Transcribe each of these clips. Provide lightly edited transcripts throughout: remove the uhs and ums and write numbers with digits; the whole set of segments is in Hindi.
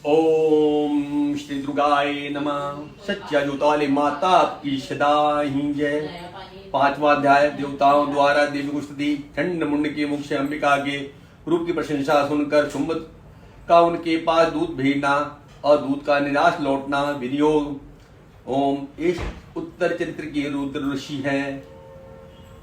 ओम श्री दुर्गाय नमः। सच्चा जोताले माता की सदा ही जय। पांचवा अध्याय देवताओं द्वारा देवी को स्तुति। चंड मुंड के मुख से अंबिका के रूप की प्रशंसा सुनकर शुंभ का उनके पास दूत भेजना और दूत का निराश लौटना विनियोग। ओम इस उत्तर चरित्र के रुद्र ऋषि हैं,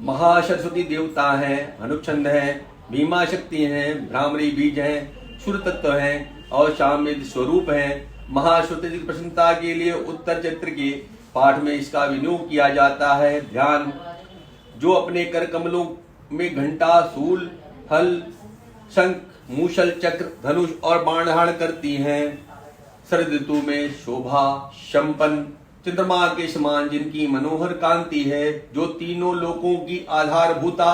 महासरस्वती देवता हैं, अनुच्छंद हैं, भीमा शक्ति हैं, भ्रामरी बीज हैं, सुर तत्व हैं और शामिद स्वरूप हैं। महाश्रुति की प्रसन्नता के लिए उत्तर चरित्र के पाठ में इसका विनियोग किया जाता है। ध्यान। जो अपने कर कमलों में घंटा, सूल, हल, शंख, मूसल, चक्र, धनुष और बाण धारण करती हैं। शरद ऋतु में शोभा संपन्न चंद्रमा के समान जिनकी मनोहर कांति है, जो तीनों लोकों की आधारभूता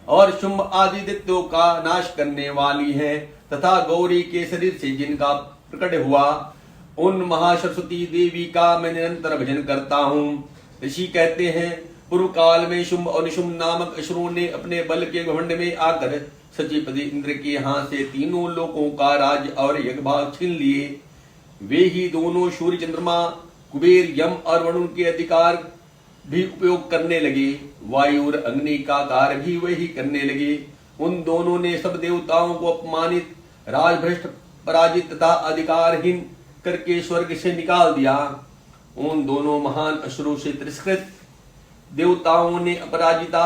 और शुंभ आदि दैत्यों का नाश करने वाली है, तथा गौरी के शरीर से जिनका प्रकट हुआ, उन महासरस्वती देवी का मैं निरंतर भजन करता हूँ। ऋषि कहते हैं, पूर्व काल में शुंभ और निशुंभ नामक असुरों ने अपने बल के घमंड में आकर सचिपति इंद्र के हाथ से तीनों लोकों का राज्य और यज्ञभाग छीन लिए। वे ही दोनों सूर्य, चंद्रमा, कुबेर, यम और वरुण के अधिकार भी उपयोग करने लगे। वायु और अग्नि का कार्य भी वही करने लगे। उन दोनों ने सब देवताओं को अपमानित, राजभ्रष्ट, पराजित तथा अधिकारहीन करके स्वर्ग से निकाल दिया। उन दोनों महान असुरों से तिरस्कृत देवताओं ने अपराजिता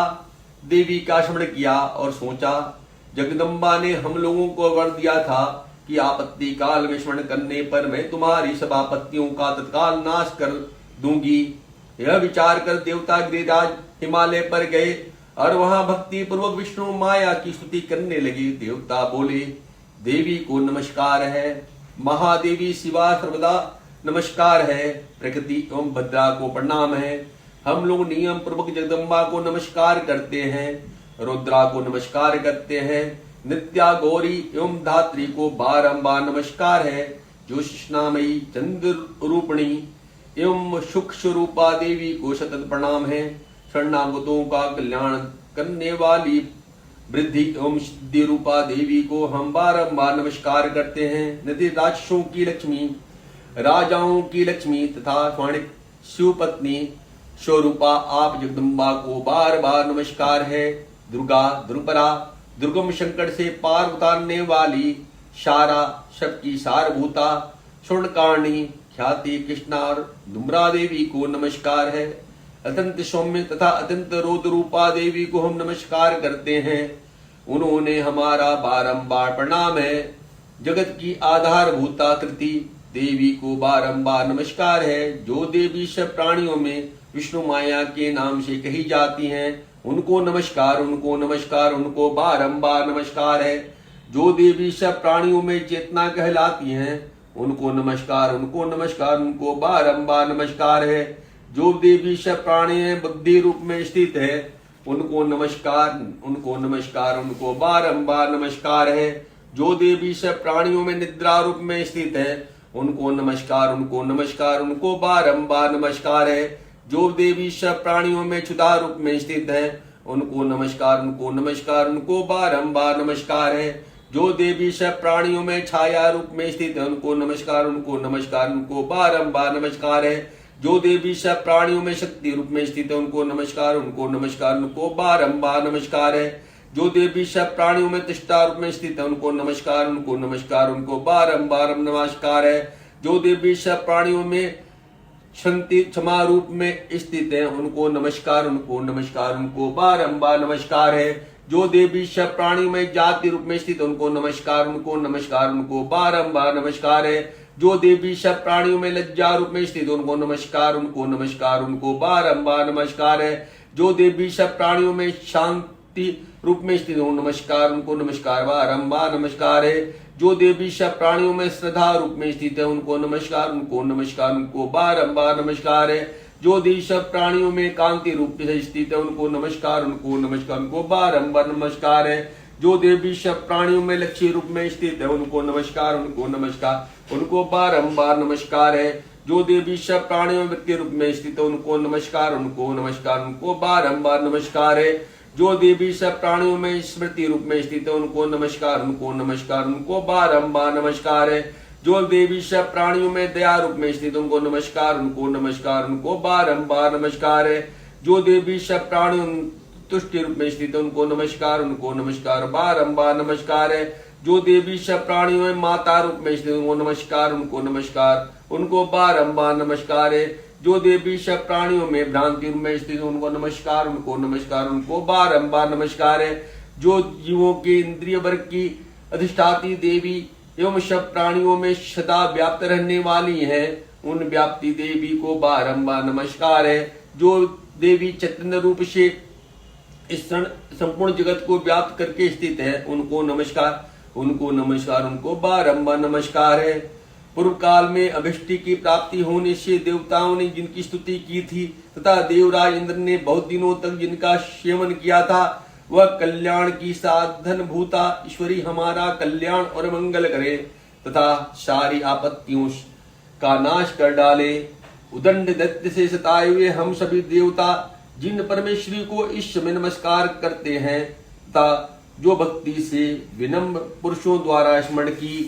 देवी का स्मरण किया और सोचा, जगदम्बा ने हम लोगों को वर दिया था कि आपत्ति काल में स्मरण करने पर मैं तुम्हारी सब आपत्तियों का तत्काल नाश कर दूंगी। यह विचार कर देवता गिरिराज हिमालय पर गए और वहां भक्ति पूर्वक विष्णु माया की स्तुति करने लगे। देवता बोले, देवी को नमस्कार है, महादेवी शिवा सर्वदा नमस्कार है, प्रकृति एवं भद्रा को प्रणाम है। हम लोग नियम पूर्वक जगदम्बा को नमस्कार करते हैं, रुद्रा को नमस्कार करते हैं, नित्या, गौरी एवं धात्री को बारंबार नमस्कार है, जो कृष्णामयी, चंद्र रूपिणी एवं सुख स्वरूपा देवी को सतत प्रणाम है। शरणागतों का कल्याण करने वाली वृद्धि एवं सिद्धि रूपा देवी को हम बारंबार नमस्कार करते हैं। नदी राक्षसों की लक्ष्मी, राजाओं की लक्ष्मी तथा स्वर्णिक शिवपत्नी स्वरूपा आप जगदम्बा को बार बार नमस्कार है। दुर्गा, दुर्परा, दुर्गम संकट से पार उतारने वाली, सारा सबकी सारभूता, स्वर्णकारणी, ख्याति कृष्णा और दुम्रा देवी को नमस्कार है। अत्यंत सौम्य तथा अत्यंत रौद्र रूपा देवी को हम नमस्कार करते हैं, उन्होंने हमारा बारंबार प्रणाम है। जगत की आधारभूता कृति देवी को बारंबार नमस्कार है। जो देवी सब प्राणियों में विष्णु माया के नाम से कही जाती हैं, उनको नमस्कार, उनको नमस्कार, उनको बारंबार नमस्कार है। जो देवी सब प्राणियों में चेतना कहलाती हैं, उनको नमस्कार, उनको नमस्कार, उनको बारंबार नमस्कार है। जो देवी सब प्राणी बुद्धि रूप में स्थित है, उनको नमस्कार, उनको नमस्कार, उनको बारंबार नमस्कार है। जो देवी सब प्राणियों में निद्रा रूप में स्थित है, उनको नमस्कार, उनको नमस्कार, उनको बारंबार नमस्कार है। जो देवी सब प्राणियों में क्षुधा रूप में स्थित है, उनको नमस्कार, उनको नमस्कार, उनको बारंबार नमस्कार है। जो देवी सब प्राणियों में छाया रूप में स्थित है, उनको नमस्कार, उनको नमस्कार, उनको बारंबार नमस्कार है। जो देवी सब प्राणियों में शक्ति रूप में स्थित है, उनको नमस्कार, उनको नमस्कार, उनको बारंबार नमस्कार है। जो देवी सब प्राणियों में तिष्ठा रूप में स्थित है, उनको नमस्कार, उनको नमस्कार, उनको बारंबार नमस्कार है। जो देवी सब प्राणियों में शांति क्षमा रूप में स्थित है, उनको नमस्कार, उनको नमस्कार, उनको बारंबार नमस्कार है। जो देवी सब प्राणियों में जाति रूप में स्थित, उनको नमस्कार, उनको नमस्कार, उनको बारंबार नमस्कार है। जो देवी सब प्राणियों में लज्जा रूप में स्थित, उनको नमस्कार, उनको नमस्कार, उनको बारंबार नमस्कार है। जो देवी सब प्राणियों में शांति रूप में स्थित, उनको नमस्कार, उनको नमस्कार, बारंबार नमस्कार है। जो देवी सब प्राणियों में श्रद्धा रूप में स्थित है, उनको नमस्कार, उनको नमस्कार, उनको बारंबार नमस्कार है। जो देवी सब प्राणियों में कांति रूप से स्थित है, उनको नमस्कार, उनको नमस्कार, उनको बारंबार नमस्कार है। जो देवी सब प्राणियों में लक्ष्मी रूप में स्थित है, उनको नमस्कार, उनको नमस्कार, उनको बारंबार नमस्कार है। जो देवी सब प्राणियों में वृत्ति रूप में स्थित है, उनको नमस्कार, उनको नमस्कार, उनको बारंबार नमस्कार है। जो देवी सब प्राणियों में स्मृति रूप में स्थित है, उनको नमस्कार, उनको नमस्कार, उनको बारंबार नमस्कार है। जो देवी सब प्राणियों में दया रूप में स्थित उनको नमस्कार, उनको नमस्कार, उनको बारंबार नमस्कार है। जो देवी सब प्राणियों तुष्टि रूप में स्थित उनको नमस्कार, उनको नमस्कार, बारंबार नमस्कार है। जो देवी सब प्राणियों में माता रूप में स्थित उनको नमस्कार, उनको नमस्कार, उनको बारंबार नमस्कार है। जो देवी सब प्राणियों में भ्रांति रूप में स्थित उनको नमस्कार, उनको नमस्कार, उनको बारंबार नमस्कार है। जो जीवों के इंद्रिय वर्ग की अधिष्ठाती देवी एवं सब प्राणियों में सदा व्याप्त रहने वाली है, उन व्याप्ति देवी को बारंबार नमस्कार है। जो देवी चैतन्य रूप से इस संपूर्ण जगत को व्याप्त करके स्थित है, उनको नमस्कार, उनको नमस्कार, उनको बारंबार नमस्कार है। पूर्व काल में अभिष्टि की प्राप्ति होने से देवताओं ने जिनकी स्तुति की थी तथा देवराज इंद्र ने बहुत दिनों तक जिनका सेवन किया था, वह कल्याण की साधन भूता ईश्वरी हमारा कल्याण और मंगल करे तथा सारी आपत्तियों का नाश कर डाले। उदंड दैत्य से सताए हुए हम सभी देवता जिन परमेश्वरी को इस समय नमस्कार करते हैं तथा जो भक्ति से विनम्र पुरुषों द्वारा स्मरण की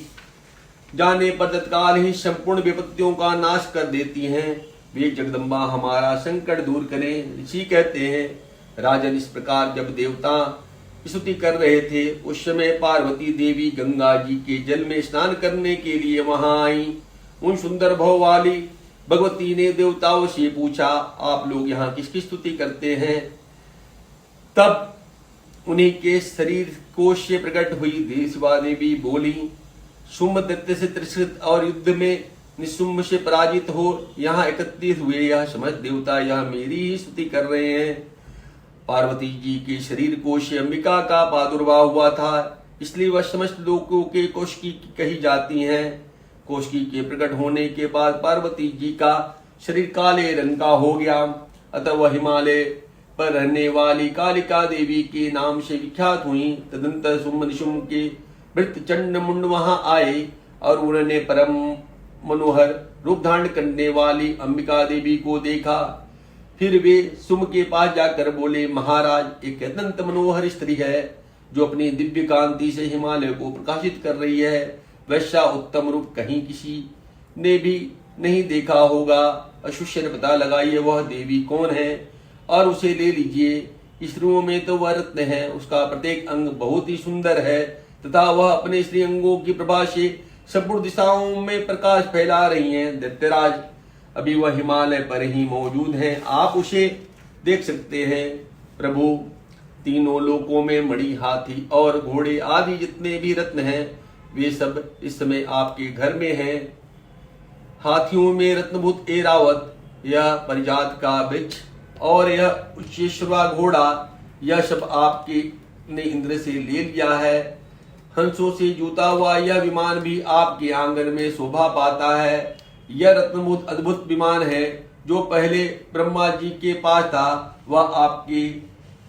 जाने पर तत्काल ही संपूर्ण विपत्तियों का नाश कर देती हैं, वे जगदम्बा हमारा संकट दूर करें। ऋषि कहते हैं, राजन इस प्रकार जब देवता स्तुति कर रहे थे उस समय पार्वती देवी गंगा जी के जल में स्नान करने के लिए वहां आई। उन सुंदर भाव वाली भगवती ने देवताओं से पूछा, आप लोग यहाँ किसकी स्तुति करते हैं? तब उन्हीं के शरीर कोश से प्रकट हुई देशवा देवी बोली, शुम्भ दैत्य से त्रिषित और युद्ध में निशुम्भ से पराजित हो यहाँ एकत्रित हुए यह समस्त देवता यह मेरी ही स्तुति कर रहे हैं। पार्वती जी के शरीर कोश से अंबिका का प्रादुर्भाव हुआ था, इसलिए वह समस्त लोगों के कोशकी कही जाती हैं। कोशकी के प्रकट होने के बाद पार्वती जी का शरीर काले रंग का हो गया, अतः वह हिमालय पर रहने वाली कालिका देवी के नाम से विख्यात हुई। तदंतर शुम्भ निशुम्भ के मृत चंड मुंड वहां आए और उन्होंने परम मनोहर रूप धारण करने वाली अंबिका देवी को देखा। फिर वे शुम्भ के पास जाकर बोले, महाराज, एक अत्यंत मनोहर स्त्री है जो अपनी दिव्य कांति से हिमालय को प्रकाशित कर रही है। वैसा उत्तम रूप कहीं किसी ने भी नहीं देखा होगा। अशुष्य ने पता लगाइए वह देवी कौन है और उसे ले लीजिए। स्त्रियों में तो वह रत्न है, उसका प्रत्येक अंग बहुत ही सुंदर है तथा वह अपने स्त्री अंगों की प्रभा से संपूर्ण दिशाओं में प्रकाश फैला रही हैं। दैत्यराज, अभी वह हिमालय पर ही मौजूद है, आप उसे देख सकते हैं। प्रभु, तीनों लोकों में मणि, हाथी और घोड़े आदि जितने भी रत्न हैं वे सब इस समय आपके घर में हैं। हाथियों में रत्नभूत ऐरावत, यह परिजात का वृक्ष और यह उच्चेश्वरा घोड़ा, यह सब आपके ने इंद्र से ले लिया है। हंसों से जूता हुआ यह विमान भी आपके आंगन में शोभा पाता है। यह रत्नभूत अद्भुत विमान है जो पहले ब्रह्मा जी के पास था, वह आपके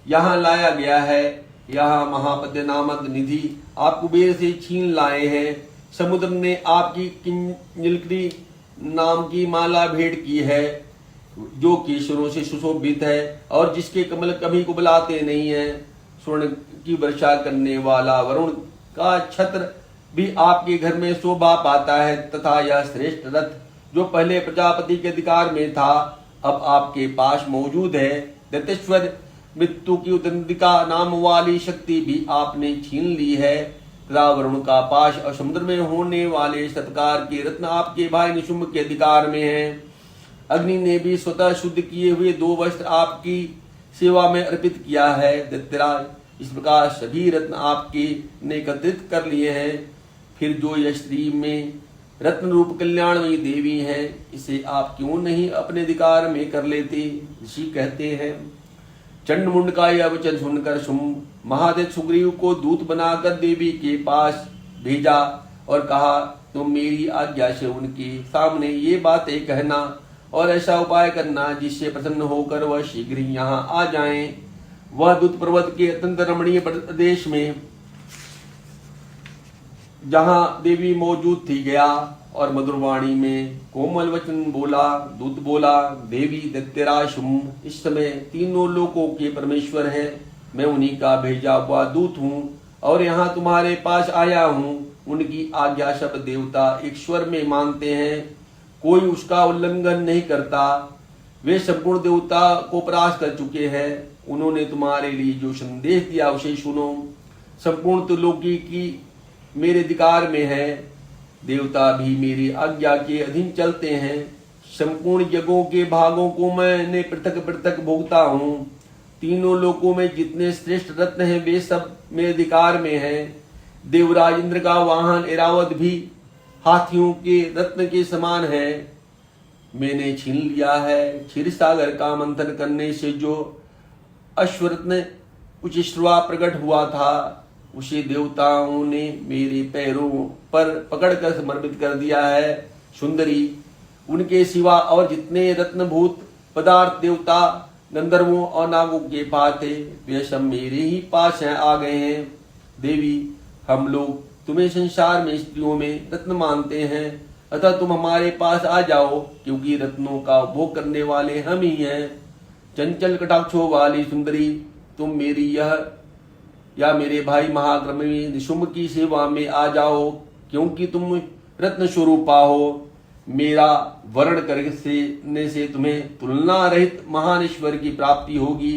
यहाँ लाया गया है। यहाँ महापद्य नामक निधि आप कुबेर से छीन लाए हैं। समुद्र ने आपकी किंजलकरी नाम की माला भेंट की है जो केशरों से सुशोभित है और जिसके कमल कभी कुबलाते नहीं है। स्वर्ण की वर्षा करने वाला वरुण का छत्र भी आपके घर में शोभा पाता है तथा यह श्रेष्ठ रथ जो पहले प्रजापति के अधिकार में था अब आपके पास मौजूद है। दैत्येश्वर मृत्यु की उदंडिका नाम वाली शक्ति भी आपने छीन ली है तथा वरुण का पाश और समुद्र में होने वाले सत्कार के रत्न आपके भाई निशुम्भ के अधिकार में है। अग्नि ने भी स्वतः शुद्ध किए हुए 2 वस्त्र आपकी सेवा में अर्पित किया है। दैत्यराज, इस प्रकार सभी रत्न आपके ने एकत्रित कर लिए हैं। फिर जो यह स्त्री में रत्न रूप कल्याणमयी देवी है, इसे आप क्यों नहीं अपने अधिकार में कर लेते? ऋषि कहते हैं, चंडमुंड का यह वचन सुनकर शुम्भ महादेव सुग्रीव को दूत बनाकर देवी के पास भेजा और कहा, तुम मेरी आज्ञा से उनके सामने ये बातें कहना और ऐसा उपाय करना जिससे प्रसन्न होकर वह शीघ्र ही यहाँ आ जाएं। वह दूत पर्वत के अत्यंत रमणीय प्रदेश में जहां देवी मौजूद थी गया और मधुरवाणी में कोमल वचन बोला। दूत बोला, देवी दैत्यराज शुम्भ इस समय तीनों लोकों के परमेश्वर हैं। मैं उन्हीं का भेजा हुआ दूत हूँ और यहाँ तुम्हारे पास आया हूँ। उनकी आज्ञा सब देवता एक स्वर में मानते हैं, कोई उसका उल्लंघन नहीं करता। वे संपूर्ण देवता को परास्त कर चुके हैं। उन्होंने तुम्हारे लिए जो संदेश दिया उसे सुनो। संपूर्ण त्रिलोकी की मेरे अधिकार में है। देवता भी मेरी आज्ञा के अधीन चलते हैं। संपूर्ण यज्ञों के भागों को मैंने पृथक पृथक भोगता हूँ। तीनों लोकों में जितने श्रेष्ठ रत्न हैं वे सब मेरे अधिकार में हैं। देवराज इंद्र का वाहन ऐरावत भी हाथियों के रत्न के समान है। मैंने छीन लिया है। क्षीर सागर का मंथन करने से जो अश्वरत्न उचिश्रवा प्रकट हुआ था उसे देवताओं ने मेरे पैरों पर पकड़कर समर्पित कर दिया है। सुंदरी, उनके सिवा और जितने रत्नभूत पदार्थ देवता गंधर्वों और नागों के पास थे वे सब मेरे ही पास आ गए हैं। देवी, हम लोग तुम्हें संसार में स्त्रियों में रत्न मानते हैं, अतः तुम हमारे पास आ जाओ, क्योंकि रत्नों का उपभोग करने वाले हम ही हैं। चंचल कटाक्षों वाली सुंदरी, तुम मेरी या मेरे भाई महाक्रमी निशुंभ की सेवा में आ जाओ, क्योंकि तुम रत्न स्वरूपा हो। मेरा वर्ण करने से तुम्हें तुलना रहित महान ईश्वर की प्राप्ति होगी।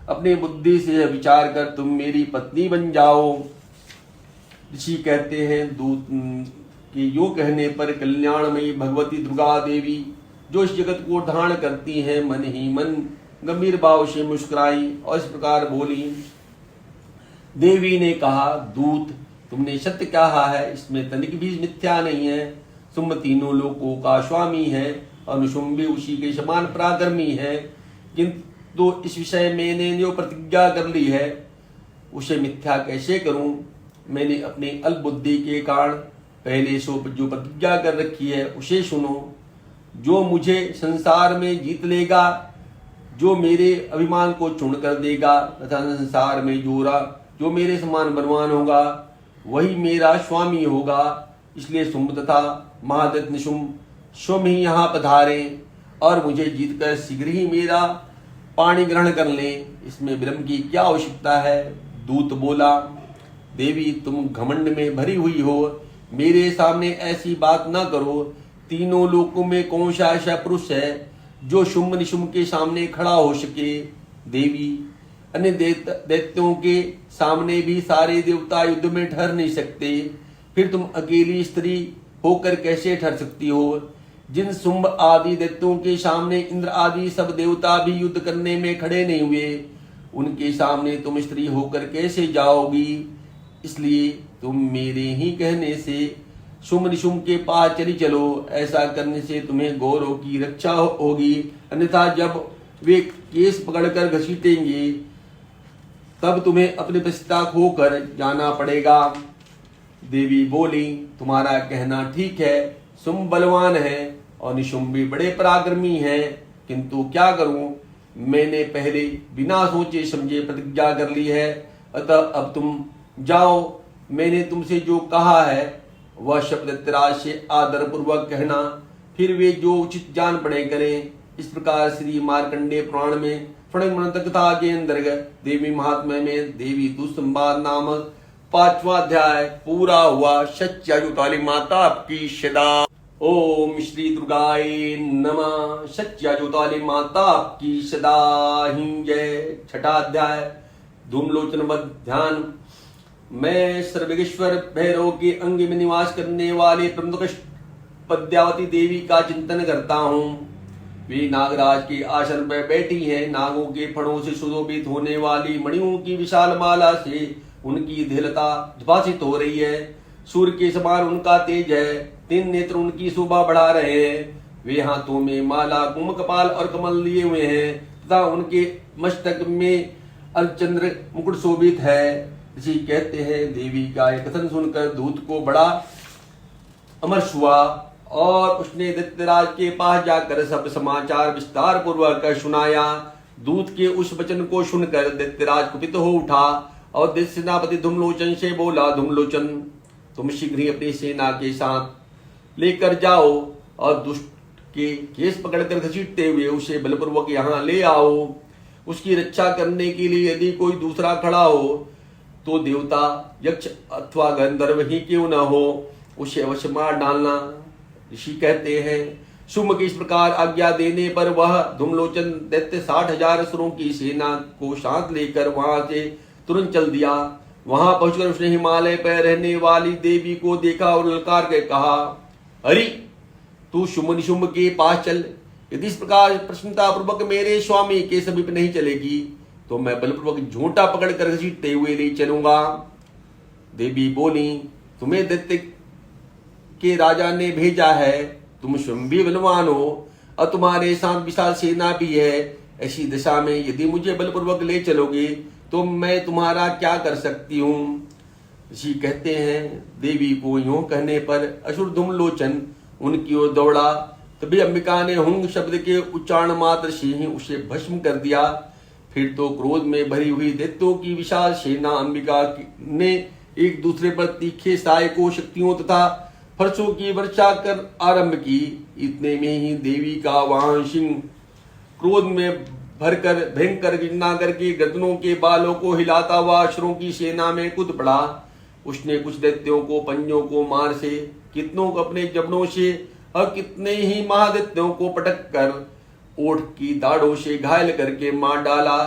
अपनी बुद्धि से विचार कर तुम मेरी पत्नी बन जाओ। ऋषि कहते हैं, दूत के यो कहने पर कल्याणमयी भगवती दुर्गा देवी, जो इस जगत को धारण करती है, मन ही मन गंभीर भाव से मुस्कुराई और इस प्रकार बोली। देवी ने कहा, दूत, तुमने सत्य कहा है, इसमें तनिक भी मिथ्या नहीं है। तुम तीनों लोकों का स्वामी है और अनुशुंभ भी उसी के समान पराक्रमी है, किंतु इस विषय मैंने जो प्रतिज्ञा कर ली है उसे मिथ्या कैसे करूं। मैंने अपनी अल्पबुद्धि के कारण पहले से जो प्रतिज्ञा कर रखी है उसे सुनो। जो मुझे संसार में जीत लेगा, जो मेरे अभिमान को चूर्ण कर देगा तथा संसार में जो मेरे समान बलवान होगा वही मेरा स्वामी होगा। इसलिए शुंभ तथा महादत्त निशुंभ स्वयं ही यहाँ पधारे और मुझे जीतकर शीघ्र ही मेरा पाणी ग्रहण कर लें। इसमें विलंब की क्या आवश्यकता है। दूत बोला, देवी, तुम घमंड में भरी हुई हो, मेरे सामने ऐसी बात न करो। तीनों लोकों में कौन सा ऐसा पुरुष है जो शुंभ निशुंभ के सामने खड़ा हो सके। देवी, अन्य दैत्यों के सामने भी सारे देवता युद्ध में ठहर नहीं सकते, फिर तुम अकेली स्त्री होकर कैसे ठहर सकती हो। जिन शुंभ आदि दैत्यों के सामने इंद्र आदि सब देवता भी युद्ध करने में खड़े नहीं हुए, उनके सामने तुम स्त्री होकर कैसे जाओगी। इसलिए तुम मेरे ही कहने से शुंभ निशुंभ के पास चली चलो। ऐसा करने से तुम्हें गौरव की रक्षा होगी, अन्यथा जब वे केस पकड़कर घसीटेंगे तब तुम्हें अपने पिता खोकर जाना पड़ेगा। देवी बोली, तुम्हारा कहना ठीक है। शुंभ बलवान है और निशुंभ भी बड़े पराक्रमी हैं, किंतु क्या करूं, मैंने पहले बिना सोचे समझे प्रतिज्ञा कर ली है, अतः अब तुम जाओ। मैंने तुमसे जो कहा है वह शब्द दैत्यराज से आदर पूर्वक कहना, फिर वे जो उचित जान पड़े करें। इस प्रकार श्री मार्कंडेय पुराण में फणिमंत्र कथा के अंतर्गत देवी महात्म्य में देवी दुस्संवाद नामक 5वां अध्याय पूरा हुआ। सच्चायु काली माता आपकी सदा। ओम श्री दुर्गाए नमः। सच्चायु काली माता आपकी सदा ही जय। 6वां अध्याय धूमलोचन ध्यान। मैं सर्वेश्वर भैरव के अंग में निवास करने वाले प्रमुख पद्यावती देवी का चिंतन करता हूँ। वे नागराज के आसन पर बैठी हैं। नागों के फणों से सुशोभित होने वाली मणियों की विशाल माला से उनकी धीलता भाषित हो रही है। सूर्य के समान उनका तेज है। 3 नेत्र उनकी शोभा बढ़ा रहे हैं। वे हाथों में माला, कुंभ, कपाल और कमल लिए हुए हैं तथा उनके मस्तक में अर्धचंद्र मुकुट शोभित है। ऋषि कहते हैं, देवी का यह कथन सुनकर दूत को बड़ा अमर्ष हुआ और उसने दैत्यराज के पास जाकर सब समाचार विस्तार पूर्वक सुनाया। दूत के उस वचन को सुनकर दैत्यराज कुपित हो उठा और दैत्य सेनापति धूमलोचन से बोला, धूमलोचन, तुम शीघ्र ही अपनी सेना के साथ लेकर जाओ और दुष्ट के केस पकड़कर घसीटते हुए उसे बलपूर्वक यहाँ ले आओ। उसकी रक्षा करने के लिए यदि कोई दूसरा खड़ा हो तो देवता यक्ष अथवा गंधर्व ही क्यों न हो, उसे अवश्य मार डालना। ऋषि कहते हैं, शुम्भ के इस प्रकार आज्ञा देने पर वह धूम्रलोचन दैत्य 60,000 असुरों की सेना को साथ लेकर वहां से तुरंत चल दिया। वहां पहुंचकर उसने हिमालय पर रहने वाली देवी को देखा और ललकार के कहा, हरि तू शुम्भ निशुम्भ के पास चल। यदि इस प्रकार प्रसन्नता पूर्वक मेरे स्वामी के समीप नहीं चलेगी तो मैं बलपूर्वक झूठा पकड़कर घसीटते हुए ले चलूंगा। देवी बोली, तुम्हें दैत्य के राजा ने भेजा है, तुम स्वयं भी बलवान हो और तुम्हारे साथ विशाल सेना भी है। ऐसी दिशा में यदि मुझे बलपूर्वक ले चलोगे तो मैं तुम्हारा क्या कर सकती हूँ। ऋषि कहते हैं, देवी को यूं कहने पर असुर धूम्रलोचन उनकी ओर दौड़ा। तभी अंबिका ने हुंग शब्द के उच्चारण मात्र से ही उसे भस्म कर दिया। फिर तो क्रोध में भरी हुई दैत्यों की विशाल सेना अंबिका ने एक दूसरे पर तीखे सहायकों शक्तियों तथा फरसों की वर्षा कर आरंभ की। इतने में ही देवी का वाहन सिंह क्रोध में भरकर भयंकर गिरना करके गर्दनों के बालों को हिलाता हुआ असुरों की सेना में कूद पड़ा। उसने कुछ दैत्यों को पंजों को मार से, कितनों को अपने जबड़ों से और कितने ही महादैत्यों को पटक कर ओठ की दाढ़ों से घायल करके मार डाला।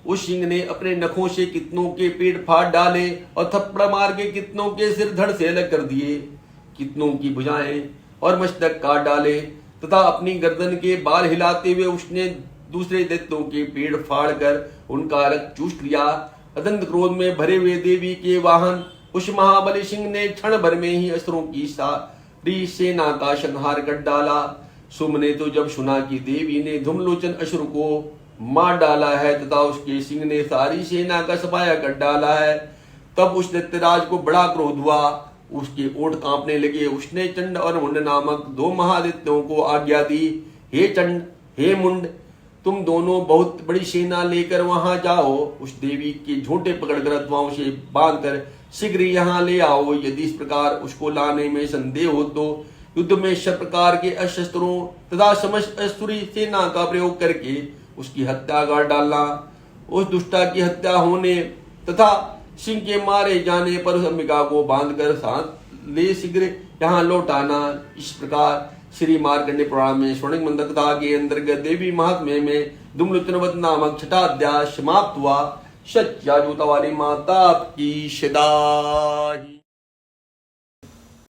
उस सिंह ने अपने नखों से कितनों के पेट फाड़ डाले और थप्पड़ मार के कितनों के सिर धड़ से अलग कर दिए। कितनों की भुजाएं और मस्तक काट डाले तथा अपनी गर्दन के बाल हिलाते हुए उसने दूसरे दैत्यों के पेड़ फाड़ कर उनका रक्त चूस लिया। अत्यंत क्रोध में भरे हुए देवी के वाहन उस महाबली सिंह ने क्षण भर में ही असुरों की सारी सेना का संहार कर डाला। शुम्भ ने तो जब सुना कि देवी ने धूम्रलोचन असुर को मार डाला है तथा उसके सिंह ने सारी सेना का सफाया कर डाला है, तब उस दैत्यराज को बड़ा क्रोध हुआ। उसके ओठ कांपने लगे। उसने चंड और मुंड नामक 2 महादैत्यों को आज्ञा दी, हे चंड हे मुंड, तुम दोनों बहुत बड़ी सेना लेकर वहां जाओ। उस देवी के झूठे पकड़कर अथवाओं से बांधकर शीघ्र यहाँ ले आओ। यदि इस प्रकार उसको लाने में संदेह हो तो युद्ध में सब प्रकार के अस्त्रों तथा समस्त असुरी सेना का प्रयोग करके उसकी हत्या कर डालना। उस दुष्टा की हत्या होने तथा सिंह के मारे जाने पर उस अंबिका को बांधकर साथ ले शीघ्र यहाँ लौटाना। इस प्रकार श्री मार्कंडेय पुराण में स्वर्णिम मंत्र कथा के अंतर्गत देवी महात्म्य में धूम्रलोचन नामक 6वां अध्याय समाप्त हुआ। सच्चा जोता वाली माता की सदा।